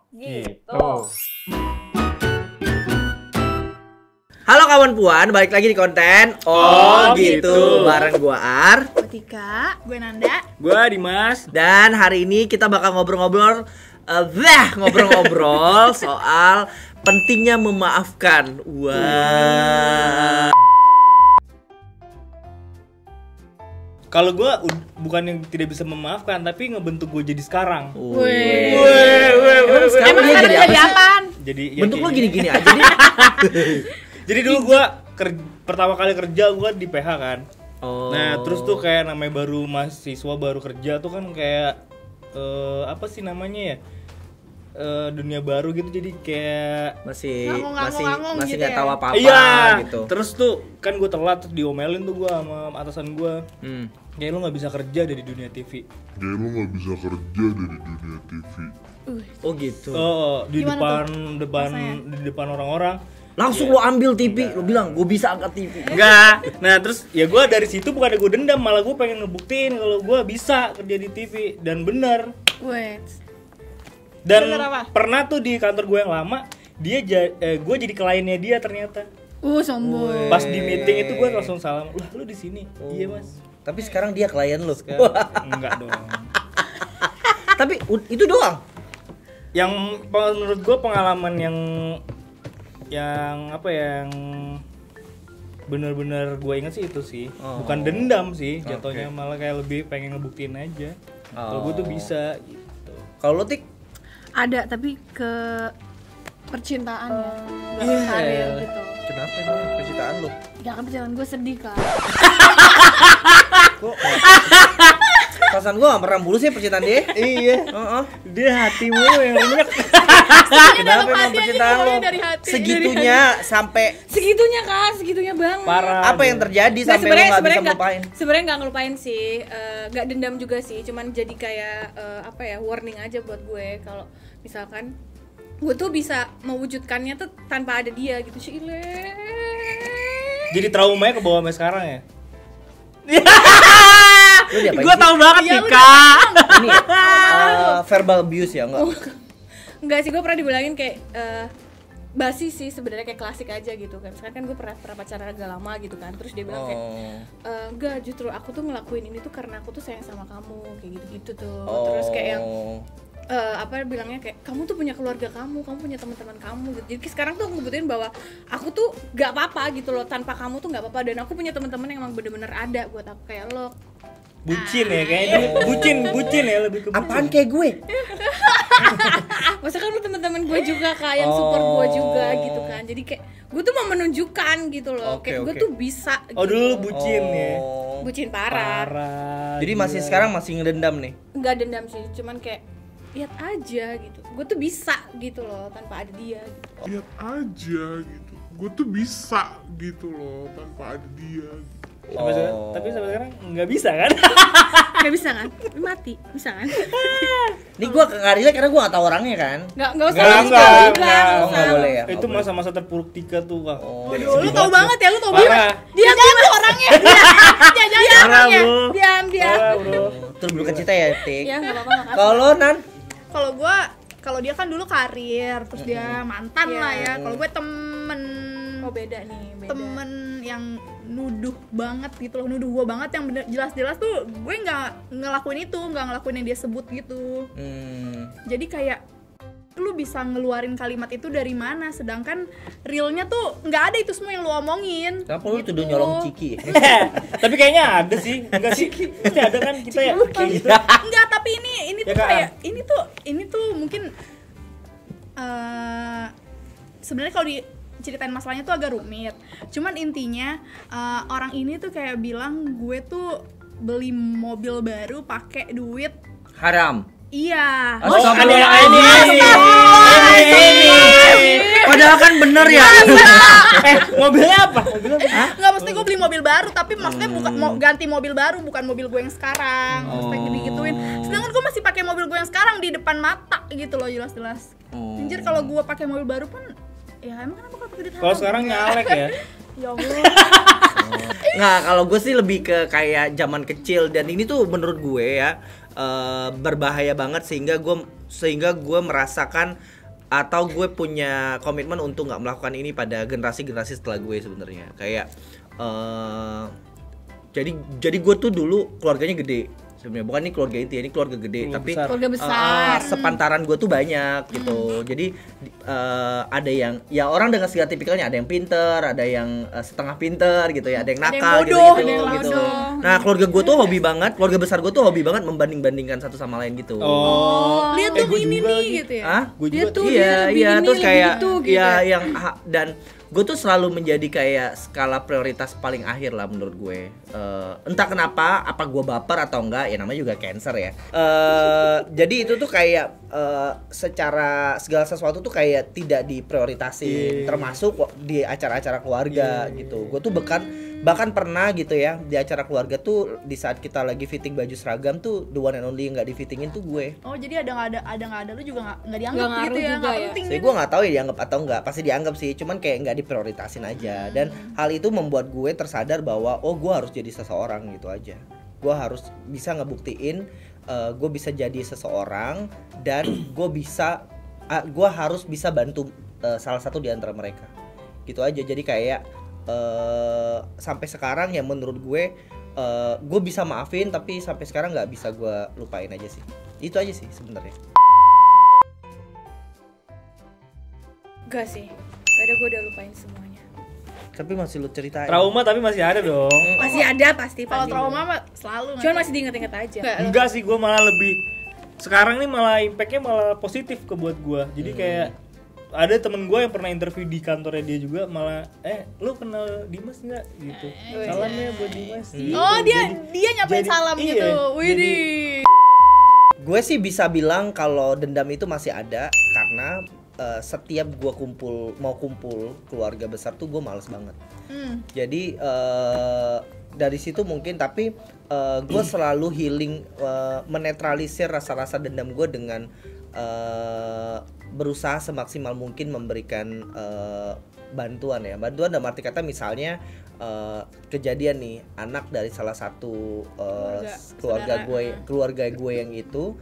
Gitu. Halo kawan puan, balik lagi di konten gitu bareng gua Ar, Gue Tika, gue Nanda. Gua Dimas. dan hari ini kita bakal ngobrol-ngobrol soal pentingnya memaafkan. Wah. Kalau gua bukan yang tidak bisa memaafkan, tapi ngebentuk gua jadi sekarang. Sekarang dia jadi apa sih? apaan? Jadi ya Bentuk lo kayak gini-gini aja nih. Jadi dulu gua pertama kali kerja gua di PH kan. Oh. Nah, terus tuh kayak namanya baru mahasiswa baru kerja tuh kan kayak apa sih namanya ya? Dunia baru gitu, jadi kayak masih Ngangung-ngangung gitu nggak ya? tahu apa-apa iya gitu. Terus tuh kan gue telat, terus diomelin tuh gue sama atasan gue. Kayak lo nggak bisa kerja dari dunia TV. Oh gitu. Di Gimana di depan orang-orang. Langsung lo ambil TV, lo bilang gue bisa angkat TV. Enggak. Nah terus ya gue dari situ bukannya gue dendam, malah gue pengen ngebuktiin kalau gue bisa kerja di TV dan bener. Wait. Dan Bener apa? pernah tuh di kantor gue yang lama, gue jadi kliennya dia ternyata. Sombong. Pas di meeting itu gue langsung salam, lah lu di sini? Iya mas. Tapi sekarang dia klien lo. Enggak dong. Tapi itu doang. Yang menurut gue pengalaman yang apa ya, yang bener-bener gue inget sih itu sih. Bukan dendam sih jatuhnya, malah kayak lebih pengen ngebuktiin aja kalau gue tuh bisa gitu. Kalau lo Tik? Ada, tapi ke percintaan ya. Gak ke karir gitu. Kenapa emang percintaan lo? Ya kan percintaan gue sedih kan. Kok? Perasaan gue gak pernah mulus ya percintaan dia. Iya. Dia hatimu yang runyek. Kenapa emang percintaan lo? Dari hati. Segitunya sampai Segitunya kan, segitunya banget. Parah. apa yang terjadi Nggak, sampai lo gak bisa melupain? Sebenarnya nggak ngelupain sih, nggak dendam juga sih, cuman jadi kayak apa ya, warning aja buat gue kalau misalkan gue tuh bisa mewujudkannya tuh tanpa ada dia gitu sih. Jadi traumanya ke bawah sampai sekarang ya. Lo diapain Gue sih? tahu banget Iya, nih lu Kak. Ini verbal abuse ya enggak? Enggak sih, gue pernah dibilangin kayak basi sih sebenarnya, kayak klasik aja gitu kan. Sekarang kan gue pernah pacaran agak lama gitu kan, terus dia bilang kayak enggak, justru aku tuh ngelakuin ini tuh karena aku tuh sayang sama kamu, kayak gitu-gitu tuh. Terus kayak yang apa bilangnya kayak kamu tuh punya keluarga kamu punya teman-teman kamu gitu. Jadi sekarang tuh aku ngebutin bahwa aku tuh gak apa-apa gitu loh, tanpa kamu tuh gak apa-apa, dan aku punya teman-teman yang emang bener-bener ada buat aku kayak lo. Bucin ya kayaknya. Bucin ya, lebih ke bucin. Apaan kayak gue? Masa kan lu teman-teman gue juga kak, yang support gue juga gitu kan. Jadi kayak gue tuh mau menunjukkan gitu loh, kayak gue tuh bisa gitu. Oh dulu bucin ya. Bucin parah. Jadi masih sekarang masih ngedendam nih. Enggak dendam sih, cuman kayak lihat aja gitu. Gue tuh bisa gitu loh tanpa ada dia gitu. Lihat aja gitu, gue tuh bisa gitu loh tanpa ada dia. Tapi sampai sekarang nggak bisa kan? Nggak bisa kan? Mati, bisa kan? Ini gue gak relate karena gue gak tau orangnya kan. Nggak usah. Nggak boleh ya. Itu masa-masa terpuruk Tika tuh Kak. Waduh, lu tau banget ya, lu tau Parah. banget. Diam orangnya. Diam orangnya. Diam. Parah, bro. Terus berduka cita ya Tik. Ya nggak apa-apa, makasih. Kalau Nan? Kalau dia kan dulu karir, terus dia mantan lah ya. Kalau gue temen Oh beda nih, beda. temen yang nuduh banget gitu loh, nuduh gue banget, yang bener jelas-jelas tuh gue nggak ngelakuin itu, nggak ngelakuin yang dia sebut gitu. Jadi kayak lu bisa ngeluarin kalimat itu dari mana, sedangkan realnya tuh nggak ada itu semua yang lu omongin. Kenapa lu tuduh nyolong Ciki? Tapi kayaknya ada sih. Enggak sih? Pasti ada kan kita ya. Kayak gitu. Enggak, tapi ini Ya tuh kan? kayak ini tuh mungkin sebenarnya kalau diceritain masalahnya tuh agak rumit. Cuman intinya orang ini tuh kayak bilang gue tuh beli mobil baru pakai duit Haram. iya. Oh, ada yang ini. Padahal kan bener ya. Mobilnya apa? Nggak, mesti gue beli mobil baru, tapi maksudnya bukan mau ganti mobil baru, bukan mobil gue yang sekarang. Terus kayak digituin. Sedangkan gue masih pakai mobil gue yang sekarang di depan mata gitu loh, jelas-jelas. Anjir, kalau gue pakai mobil baru pun ya emang kenapa gak pakai duit haram? Kalau sekarang nyalek ya. Ya Allah. Nggak, kalau gue sih lebih ke kayak zaman kecil, dan ini tuh menurut gue ya berbahaya banget, sehingga gue merasakan atau gue punya komitmen untuk nggak melakukan ini pada generasi-generasi setelah gue sebenarnya. Kayak jadi gue tuh dulu keluarganya gede sebenarnya, bukan ini keluarga inti, ini keluarga gede, tapi keluarga besar. sepantaran gue tuh banyak gitu. Jadi ada yang ya orang dengan segala tipikalnya, ada yang pinter, ada yang setengah pinter gitu ya, ada yang nakal bodoh, gitu. ada yang Gitu. bodoh. Nah keluarga gue tuh hobi banget, keluarga besar gue tuh hobi banget membanding-bandingkan satu sama lain gitu. Lihat tuh gua ini juga nih lagi. gitu ya. Hah? Gue Dia juga tuh Iya, lebih iya ini, terus lebih kayak itu, gitu. ya yang dan gue tuh selalu menjadi kayak skala prioritas paling akhir lah menurut gue. Entah kenapa, apa gue baper atau enggak, ya namanya juga cancer ya. Jadi itu tuh kayak secara segala sesuatu tuh kayak tidak diprioritasin, termasuk di acara-acara keluarga gitu. Gue tuh bahkan pernah gitu ya di acara keluarga tuh di saat kita lagi fitting baju seragam tuh the one and only yang nggak difittingin tuh gue. Oh jadi ada nggak ada lu juga nggak dianggap Nggak ngaruh gitu ya, juga nggak ya. penting Jadi gitu. gue nggak tahu ya dianggap atau enggak, pasti dianggap sih, cuman kayak nggak diprioritasin aja. Dan hal itu membuat gue tersadar bahwa oh gue harus jadi seseorang gitu aja. Gue harus bisa ngebuktiin gue bisa jadi seseorang dan gue harus bisa bantu salah satu di antara mereka. Gitu aja. Jadi kayak sampai sekarang ya menurut gue bisa maafin, tapi sampai sekarang nggak bisa gue lupain aja sih. Itu aja sih sebenarnya. Enggak sih. Kadang gue udah lupain semuanya. Tapi masih lu ceritain. Trauma tapi masih ada dong. Masih ada pasti. Kalau trauma mah selalu. Cuman masih diinget-inget aja. Enggak sih, gue malah lebih sekarang nih malah impactnya malah positif ke buat gue. Jadi kayak ada temen gue yang pernah interview di kantornya dia juga malah lu kenal Dimas nggak gitu, salamnya buat Dimas. Oh dia nyapain salam iya, gitu. Widih. Gue sih bisa bilang kalau dendam itu masih ada karena setiap gue mau kumpul keluarga besar tuh gue males banget. Jadi dari situ mungkin, tapi gue selalu healing, menetralisir rasa-rasa dendam gue dengan berusaha semaksimal mungkin memberikan bantuan ya. Bantuan dalam arti kata misalnya kejadian nih, anak dari salah satu keluarga gue yang itu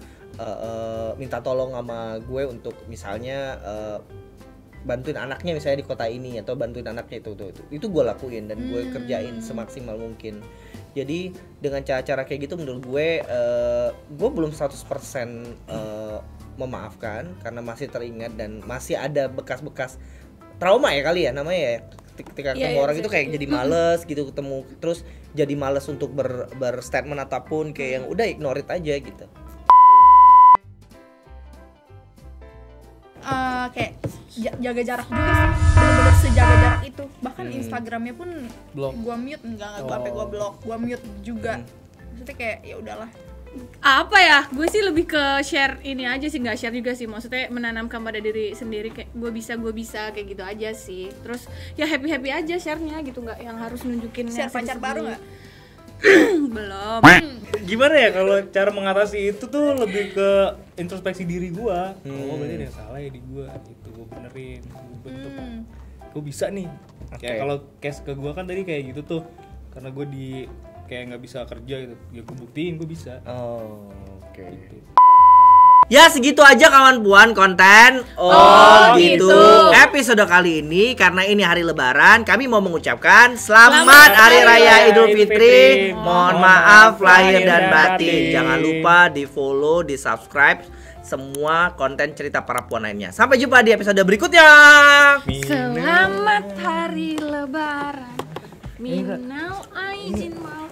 minta tolong sama gue untuk misalnya bantuin anaknya misalnya di kota ini, atau bantuin anaknya itu gue lakuin dan gue kerjain semaksimal mungkin. Jadi dengan cara-cara kayak gitu menurut gue belum 100% memaafkan karena masih teringat dan masih ada bekas-bekas trauma ya kali ya namanya ya. Ketika ketemu orang itu kayak jadi males gitu ketemu, terus jadi males untuk berstatement ataupun kayak yang udah ignore it aja gitu. Kayak jaga jarak juga sih, bener-bener sejaga jarak itu. Bahkan Instagramnya pun gua mute, enggak gua sampai gua blok, gua mute juga. Maksudnya kayak ya udahlah. Apa ya, gue sih lebih ke share ini aja sih, nggak share juga sih, maksudnya menanamkan pada diri sendiri kayak gue bisa kayak gitu aja sih. Terus ya happy aja share-nya gitu, nggak yang harus nunjukin Share pacar baru nggak? Belum. Gimana ya kalau cara mengatasi itu tuh lebih ke introspeksi diri gue. Oh berarti ada yang salah ya di gue, itu gue benerin, gue bentuk. Gue bisa nih. Kayak kalau case ke gue kan tadi kayak gitu tuh, karena gue kayak nggak bisa kerja gitu, ya gue buktiin gue bisa. Oke. Gitu. Ya segitu aja kawan puan konten gitu episode kali ini. Karena ini hari lebaran, kami mau mengucapkan Selamat Hari Raya Idul Fitri. Mohon maaf lahir dan batin. Jangan lupa di follow, di subscribe semua konten cerita para puan lainnya. Sampai jumpa di episode berikutnya. Selamat hari lebaran. Minal aidin wal